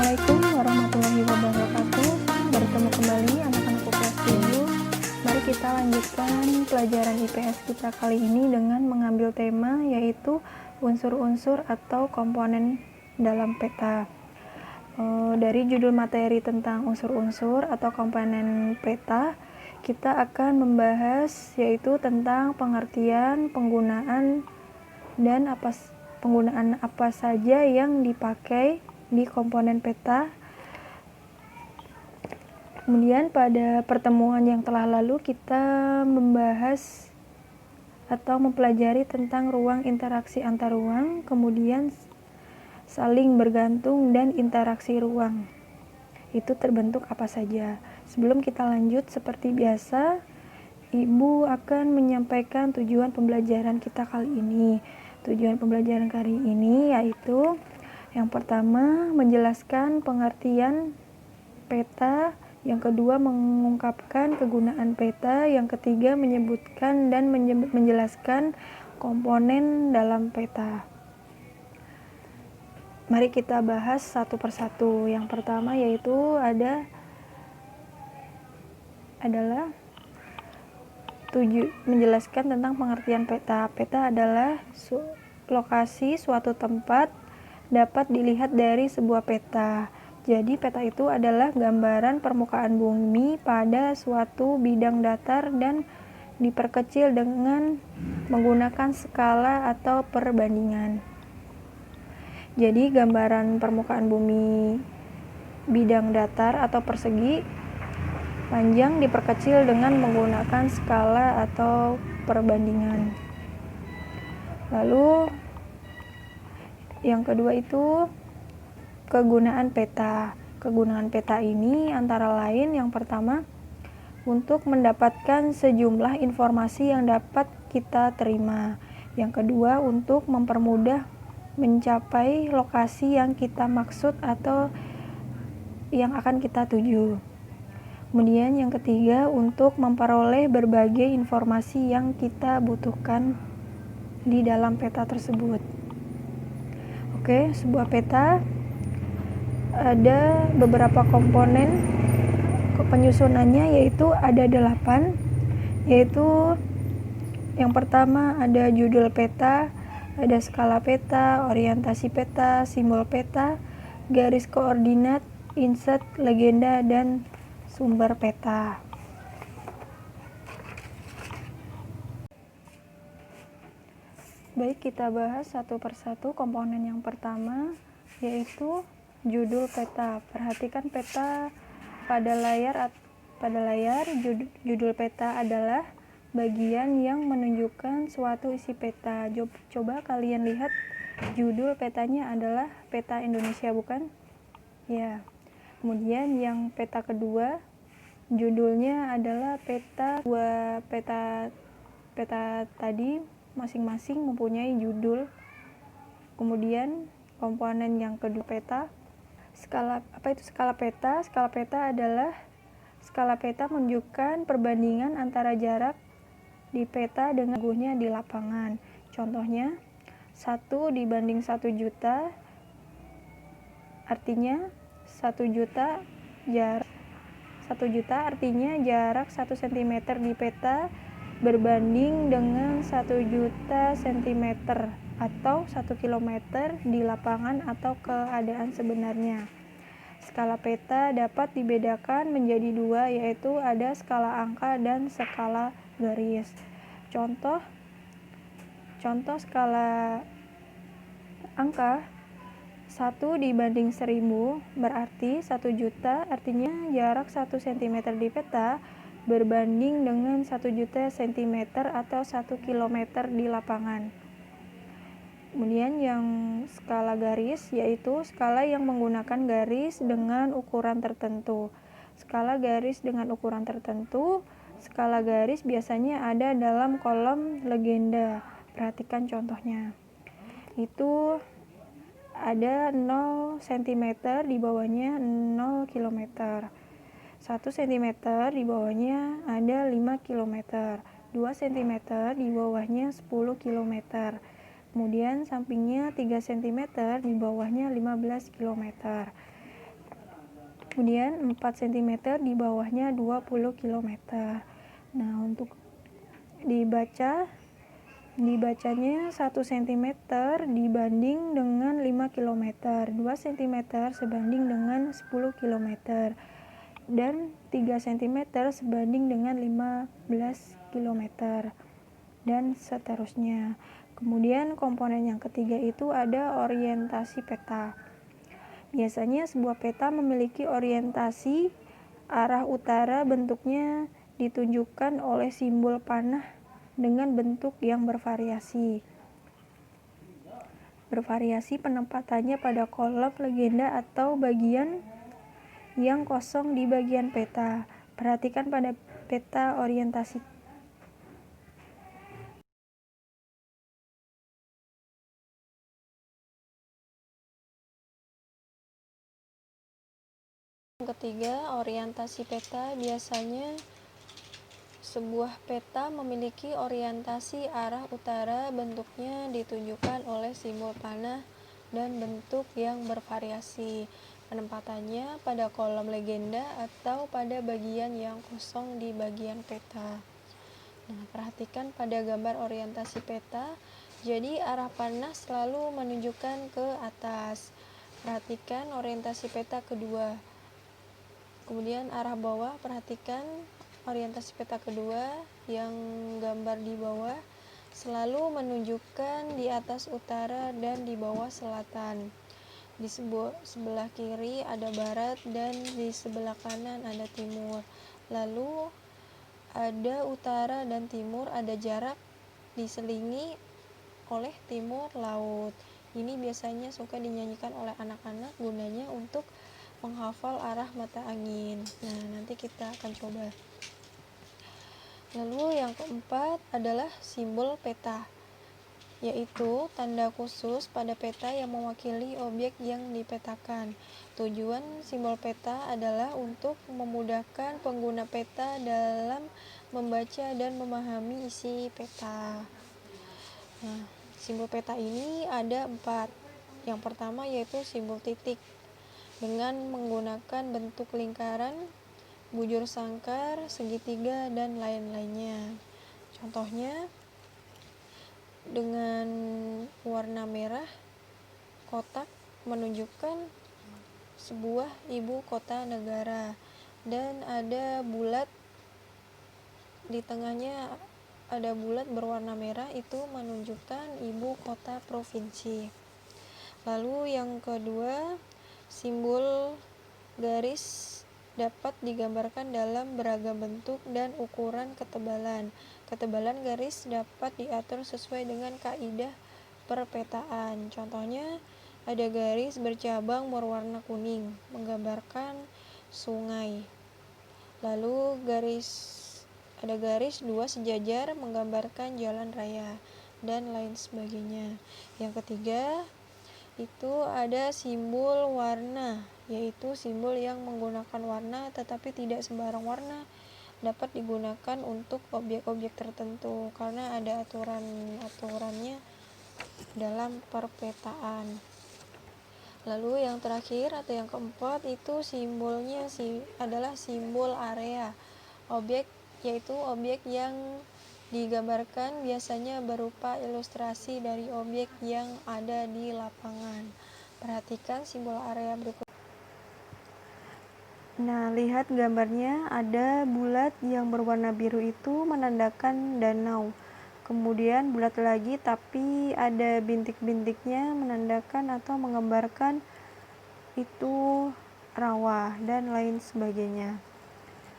Assalamualaikum warahmatullahi wabarakatuh. Bertemu kembali anak-anak kelas 7. Mari kita lanjutkan pelajaran IPS kita kali ini dengan mengambil tema yaitu unsur-unsur atau komponen dalam peta. Dari judul materi tentang unsur-unsur atau komponen peta, kita akan membahas yaitu tentang pengertian, penggunaan, dan penggunaan apa saja yang dipakai di komponen peta. Kemudian pada pertemuan yang telah lalu kita membahas atau mempelajari tentang ruang interaksi antar ruang, kemudian saling bergantung dan interaksi ruang. Itu terbentuk apa saja. Sebelum kita lanjut, seperti biasa, Ibu akan menyampaikan tujuan pembelajaran kita kali ini. Tujuan pembelajaran kali ini yaitu yang pertama, menjelaskan pengertian peta. Yang kedua, mengungkapkan kegunaan peta. Yang ketiga, menyebutkan dan menjelaskan komponen dalam peta. Mari kita bahas satu persatu. Yang pertama yaitu adalah menjelaskan tentang pengertian peta. Peta adalah lokasi suatu tempat dapat dilihat dari sebuah peta. Jadi peta itu adalah gambaran permukaan bumi pada suatu bidang datar dan diperkecil dengan menggunakan skala atau perbandingan. Jadi gambaran permukaan bumi bidang datar atau persegi panjang diperkecil dengan menggunakan skala atau perbandingan. Lalu yang kedua itu kegunaan peta. Kegunaan peta ini antara lain yang pertama untuk mendapatkan sejumlah informasi yang dapat kita terima. Yang kedua untuk mempermudah mencapai lokasi yang kita maksud atau yang akan kita tuju. Kemudian yang ketiga untuk memperoleh berbagai informasi yang kita butuhkan di dalam peta tersebut. Oke, sebuah peta ada beberapa komponen penyusunannya yaitu ada 8, yaitu yang pertama ada judul peta, ada skala peta, orientasi peta, simbol peta, garis koordinat, inset, legenda, dan sumber peta. Baik, kita bahas satu persatu komponen yang pertama yaitu judul peta. Perhatikan peta pada layar. Judul peta adalah bagian yang menunjukkan suatu isi peta. Coba kalian lihat, judul petanya adalah peta Indonesia, bukan? Ya. Kemudian yang peta kedua, judulnya adalah peta. Dua peta tadi masing-masing mempunyai judul. Kemudian komponen yang kedua peta, skala. Apa itu skala peta? Skala peta adalah skala peta menunjukkan perbandingan antara jarak di peta dengan sungguhnya di lapangan. Contohnya 1 dibanding 1 juta, artinya 1 juta artinya jarak 1 cm di peta berbanding dengan 1 juta cm atau 1 km di lapangan atau keadaan sebenarnya. Skala peta dapat dibedakan menjadi 2, yaitu ada skala angka dan skala garis. Contoh skala angka 1 dibanding 1000 berarti 1 juta artinya jarak 1 cm di peta berbanding dengan 1 juta cm atau 1 km di lapangan. Kemudian yang skala garis yaitu skala yang menggunakan garis dengan ukuran tertentu. Skala garis dengan ukuran tertentu, skala garis biasanya ada dalam kolom legenda. Perhatikan contohnya. Itu ada 0 cm, di bawahnya 0 km. 1 cm, di bawahnya ada 5 km. 2 cm, di bawahnya 10 km. Kemudian sampingnya 3 cm, di bawahnya 15 km. Kemudian 4 cm, di bawahnya 20 km. Nah, untuk dibacanya 1 cm dibanding dengan 5 km, 2 cm sebanding dengan 10 km, dan 3 cm sebanding dengan 15 km, dan seterusnya. Kemudian komponen yang ketiga itu ada orientasi peta. Biasanya sebuah peta memiliki orientasi arah utara, bentuknya ditunjukkan oleh simbol panah dengan bentuk yang bervariasi. Penempatannya pada kolom legenda atau bagian yang kosong di bagian peta. Perhatikan pada peta orientasi. Yang ketiga, orientasi peta. Biasanya sebuah peta memiliki orientasi arah utara, bentuknya ditunjukkan oleh simbol panah dan bentuk yang bervariasi. Penempatannya pada kolom legenda atau pada bagian yang kosong di bagian peta. Nah, perhatikan pada gambar orientasi peta. Jadi arah panah selalu menunjukkan ke atas. Perhatikan orientasi peta kedua. Kemudian arah bawah, perhatikan orientasi peta kedua yang gambar di bawah selalu menunjukkan di atas utara dan di bawah selatan. Di sebelah kiri ada barat dan di sebelah kanan ada timur. Lalu ada utara dan timur, ada jarak diselingi oleh timur laut. Ini biasanya suka dinyanyikan oleh anak-anak, gunanya untuk menghafal arah mata angin. Nah, nanti kita akan coba. Lalu yang keempat adalah simbol peta, yaitu tanda khusus pada peta yang mewakili objek yang dipetakan. Tujuan simbol peta adalah untuk memudahkan pengguna peta dalam membaca dan memahami isi peta. Nah, simbol peta ini ada 4. Yang pertama yaitu simbol titik dengan menggunakan bentuk lingkaran, bujur sangkar, segitiga, dan lain-lainnya. Contohnya dengan warna merah, kotak menunjukkan sebuah ibu kota negara, dan ada bulat di tengahnya, ada bulat berwarna merah, itu menunjukkan ibu kota provinsi. Lalu yang kedua, simbol garis dapat digambarkan dalam beragam bentuk dan ukuran ketebalan. Ketebalan garis dapat diatur sesuai dengan kaidah perpetaan. Contohnya, ada garis bercabang berwarna kuning menggambarkan sungai. Lalu ada garis 2 sejajar menggambarkan jalan raya, dan lain sebagainya. Yang ketiga itu ada simbol warna, yaitu simbol yang menggunakan warna tetapi tidak sembarang warna, dapat digunakan untuk objek-objek tertentu karena ada aturannya dalam perpetaan. Lalu yang terakhir atau yang keempat itu simbolnya adalah simbol area. Yaitu objek yang digambarkan biasanya berupa ilustrasi dari objek yang ada di lapangan. Perhatikan simbol area berikut. Nah, lihat gambarnya, ada bulat yang berwarna biru itu menandakan danau. Kemudian bulat lagi tapi ada bintik-bintiknya menandakan atau menggambarkan itu rawa, dan lain sebagainya.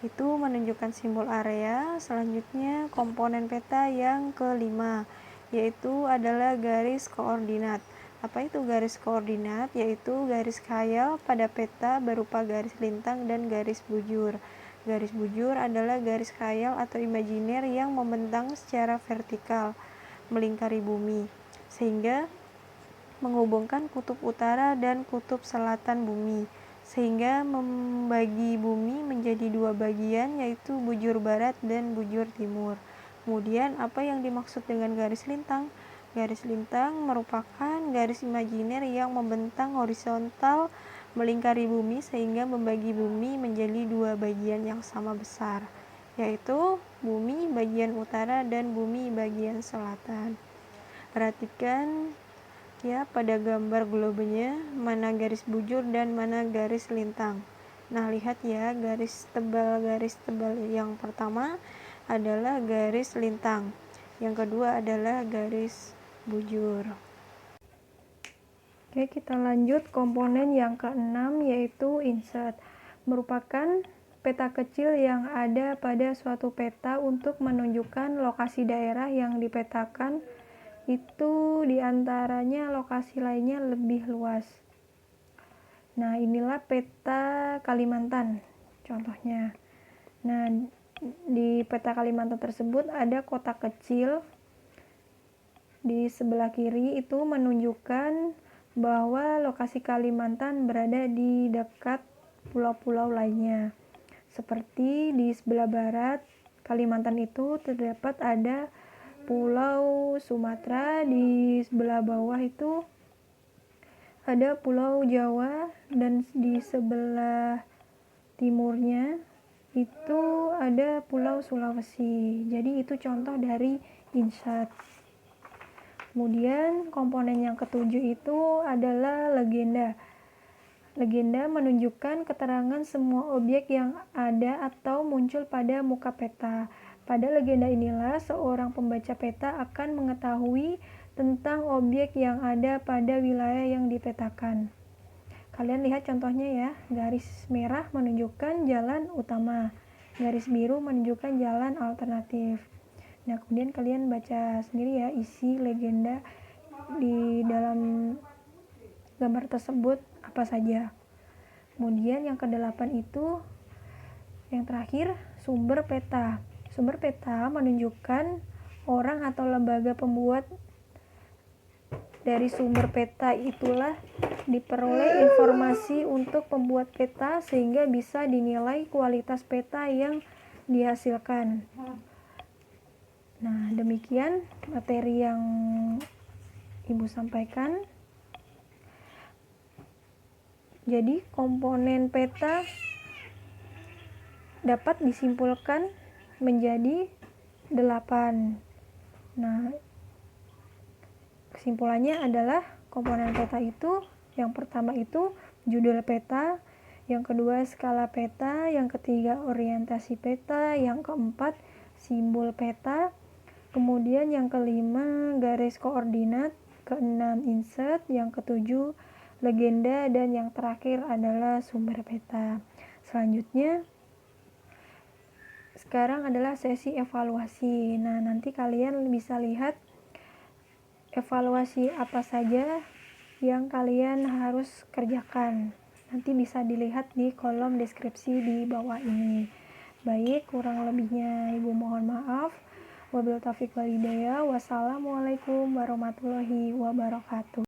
Itu menunjukkan simbol area. Selanjutnya komponen peta yang kelima, yaitu adalah garis koordinat. Apa itu garis koordinat? Yaitu garis khayal pada peta berupa garis lintang dan garis bujur. Garis bujur adalah garis khayal atau imajiner yang membentang secara vertikal melingkari bumi, sehingga menghubungkan kutub utara dan kutub selatan bumi, sehingga membagi bumi menjadi 2 bagian, yaitu bujur barat dan bujur timur. Kemudian apa yang dimaksud dengan garis lintang? Garis lintang merupakan garis imajiner yang membentang horizontal melingkari bumi sehingga membagi bumi menjadi dua bagian yang sama besar, yaitu bumi bagian utara dan bumi bagian selatan. Perhatikan ya pada gambar globenya mana garis bujur dan mana garis lintang. Nah, lihat ya, garis tebal yang pertama adalah garis lintang, yang kedua adalah garis bujur. Oke, kita lanjut komponen yang keenam, yaitu insert. Merupakan peta kecil yang ada pada suatu peta untuk menunjukkan lokasi daerah yang dipetakan itu diantaranya lokasi lainnya lebih luas. Nah, inilah peta Kalimantan contohnya. Nah, di peta Kalimantan tersebut ada kotak kecil di sebelah kiri, itu menunjukkan bahwa lokasi Kalimantan berada di dekat pulau-pulau lainnya. Seperti di sebelah barat Kalimantan itu terdapat ada Pulau Sumatera, di sebelah bawah itu ada Pulau Jawa, dan di sebelah timurnya itu ada Pulau Sulawesi. Jadi itu contoh dari insert. Kemudian komponen yang ketujuh itu adalah legenda. Legenda menunjukkan keterangan semua objek yang ada atau muncul pada muka peta. Pada legenda inilah seorang pembaca peta akan mengetahui tentang objek yang ada pada wilayah yang dipetakan. Kalian lihat contohnya ya, garis merah menunjukkan jalan utama, garis biru menunjukkan jalan alternatif. Nah, kemudian kalian baca sendiri ya isi legenda di dalam gambar tersebut apa saja. Kemudian yang kedelapan itu, yang terakhir, sumber peta. Sumber peta menunjukkan orang atau lembaga pembuat. Dari sumber peta itulah diperoleh informasi untuk pembuat peta sehingga bisa dinilai kualitas peta yang dihasilkan. Nah, demikian materi yang Ibu sampaikan. Jadi, komponen peta dapat disimpulkan menjadi 8. Nah, kesimpulannya adalah komponen peta itu, yang pertama itu judul peta, yang kedua skala peta, yang ketiga orientasi peta, yang keempat simbol peta, kemudian yang kelima garis koordinat, keenam insert, yang ketujuh legenda, dan yang terakhir adalah sumber peta. Selanjutnya sekarang adalah sesi evaluasi. Nah, nanti kalian bisa lihat evaluasi apa saja yang kalian harus kerjakan. Nanti bisa dilihat di kolom deskripsi di bawah ini. Baik, kurang lebihnya Ibu mohon maaf. Wabillahi taufiq wal hidayah. Wassalamualaikum warahmatullahi wabarakatuh.